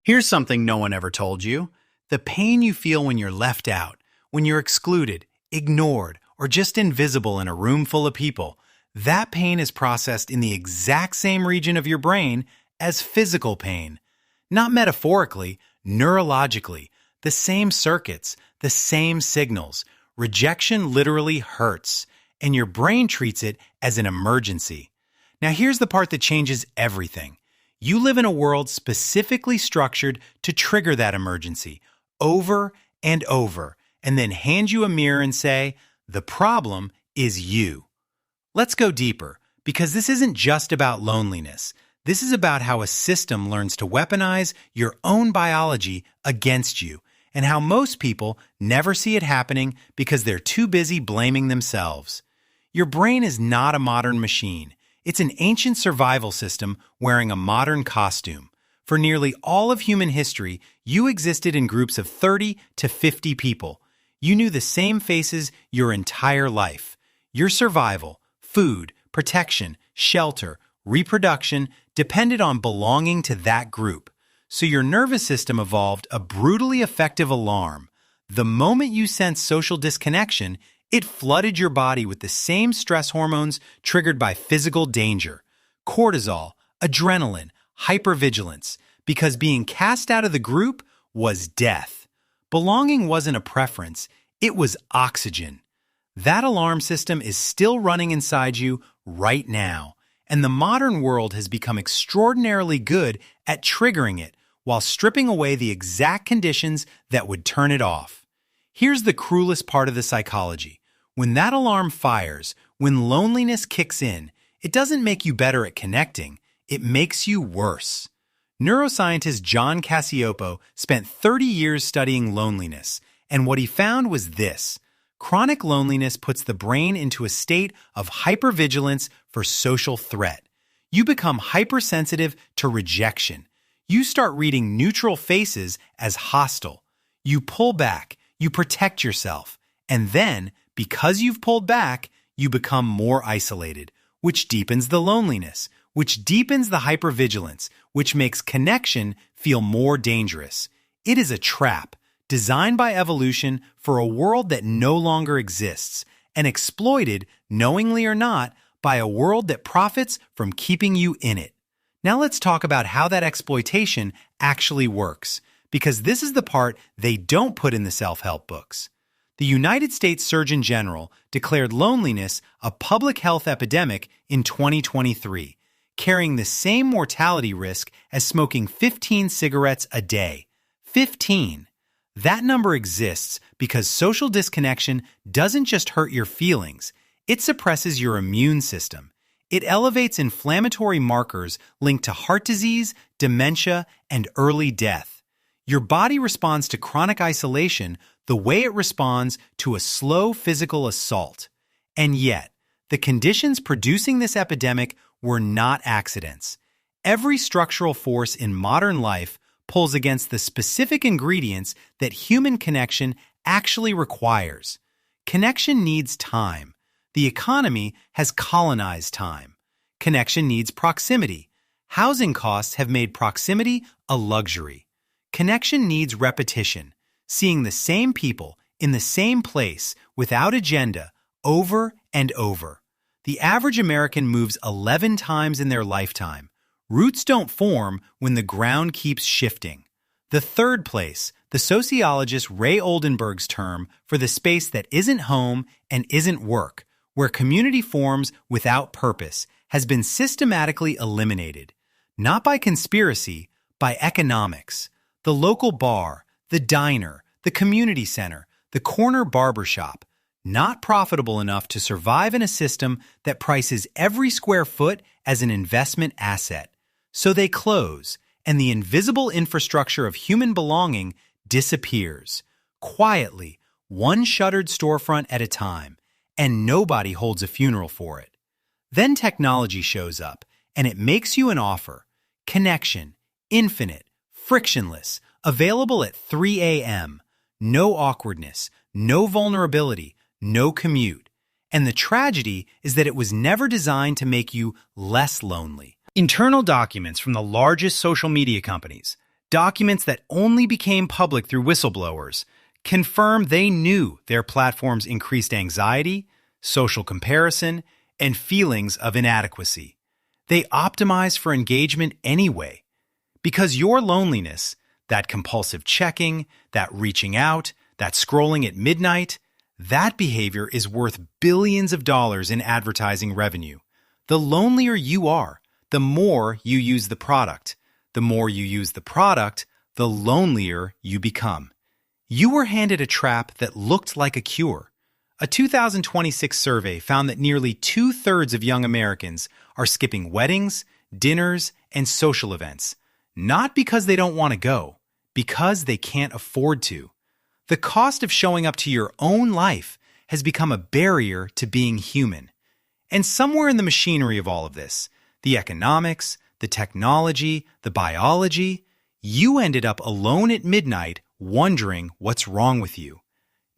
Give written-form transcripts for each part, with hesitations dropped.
Here's something no one ever told you. The pain you feel when you're left out, when you're excluded, ignored, or just invisible in a room full of people, that pain is processed in the exact same region of your brain as physical pain. Not metaphorically, neurologically. The same circuits, the same signals. Rejection literally hurts, and your brain treats it as an emergency. Now here's the part that changes everything. You live in a world specifically structured to trigger that emergency over and over, and then hand you a mirror and say, the problem is you. Let's go deeper, because this isn't just about loneliness. This is about how a system learns to weaponize your own biology against you, and how most people never see it happening because they're too busy blaming themselves. Your brain is not a modern machine. It's an ancient survival system wearing a modern costume. For nearly all of human history, you existed in groups of 30 to 50 people. You knew the same faces your entire life. Your survival, food, protection, shelter, reproduction depended on belonging to that group. So your nervous system evolved a brutally effective alarm. The moment you sensed social disconnection, it flooded your body with the same stress hormones triggered by physical danger. Cortisol, adrenaline, hypervigilance, because being cast out of the group was death. Belonging wasn't a preference, it was oxygen. That alarm system is still running inside you right now, and the modern world has become extraordinarily good at triggering it while stripping away the exact conditions that would turn it off. Here's the cruelest part of the psychology. When that alarm fires, when loneliness kicks in, it doesn't make you better at connecting, it makes you worse. Neuroscientist John Cacioppo spent 30 years studying loneliness, and what he found was this. Chronic loneliness puts the brain into a state of hypervigilance for social threat. You become hypersensitive to rejection. You start reading neutral faces as hostile. You pull back, you protect yourself, and then, because you've pulled back, you become more isolated, which deepens the loneliness, which deepens the hypervigilance, which makes connection feel more dangerous. It is a trap, designed by evolution for a world that no longer exists, and exploited, knowingly or not, by a world that profits from keeping you in it. Now let's talk about how that exploitation actually works, because this is the part they don't put in the self-help books. The United States Surgeon General declared loneliness a public health epidemic in 2023, carrying the same mortality risk as smoking 15 cigarettes a day. 15. That number exists because social disconnection doesn't just hurt your feelings, it suppresses your immune system. It elevates inflammatory markers linked to heart disease, dementia, and early death. Your body responds to chronic isolation the way it responds to a slow physical assault. And yet, the conditions producing this epidemic were not accidents. Every structural force in modern life pulls against the specific ingredients that human connection actually requires. Connection needs time. The economy has colonized time. Connection needs proximity. Housing costs have made proximity a luxury. Connection needs repetition, seeing the same people in the same place without agenda over and over. The average American moves 11 times in their lifetime. Roots don't form when the ground keeps shifting. The third place, the sociologist Ray Oldenburg's term for the space that isn't home and isn't work, where community forms without purpose, has been systematically eliminated. Not by conspiracy, by economics. The local bar, the diner, the community center, the corner barbershop, not profitable enough to survive in a system that prices every square foot as an investment asset. So they close, and the invisible infrastructure of human belonging disappears. Quietly, one shuttered storefront at a time, and nobody holds a funeral for it. Then technology shows up, and it makes you an offer. Connection, infinite, frictionless, available at 3 a.m. No awkwardness, no vulnerability, no commute. And the tragedy is that it was never designed to make you less lonely. Internal documents from the largest social media companies Documents that only became public through whistleblowers confirm they knew their platforms increased anxiety, social comparison, and feelings of inadequacy. They optimize for engagement anyway. Because your loneliness, that compulsive checking, that reaching out, that scrolling at midnight, that behavior is worth billions of dollars in advertising revenue. The lonelier you are, the more you use the product. The more you use the product, the lonelier you become. You were handed a trap that looked like a cure. A 2026 survey found that nearly 2/3 of young Americans are skipping weddings, dinners, and social events, not because they don't want to go, because they can't afford to. The cost of showing up to your own life has become a barrier to being human. And somewhere in the machinery of all of this, the economics, the technology, the biology, you ended up alone at midnight wondering what's wrong with you.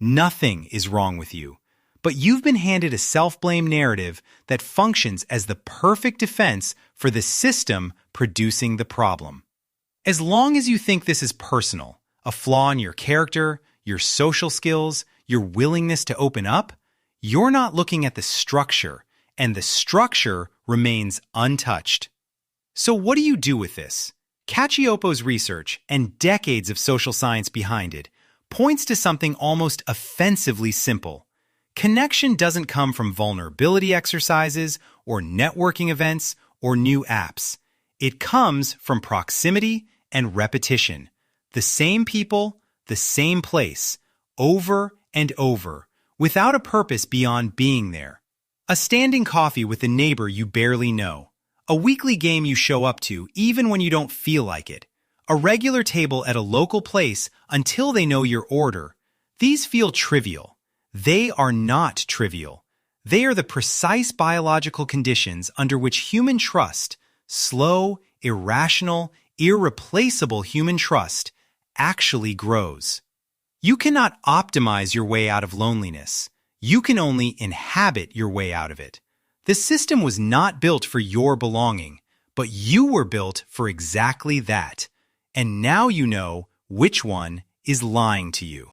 Nothing is wrong with you, but you've been handed a self-blame narrative that functions as the perfect defense for the system producing the problem. As long as you think this is personal, a flaw in your character, your social skills, your willingness to open up, you're not looking at the structure, and the structure remains untouched. So what do you do with this? Cacioppo's research and decades of social science behind it points to something almost offensively simple. Connection doesn't come from vulnerability exercises or networking events or new apps. It comes from proximity and repetition. The same people, the same place, over and over, without a purpose beyond being there. A standing coffee with a neighbor you barely know. A weekly game you show up to even when you don't feel like it. A regular table at a local place until they know your order. These feel trivial. They are not trivial. They are the precise biological conditions under which human trust, slow, irrational, irreplaceable human trust, actually grows. You cannot optimize your way out of loneliness. You can only inhabit your way out of it. The system was not built for your belonging, but you were built for exactly that. And now you know which one is lying to you.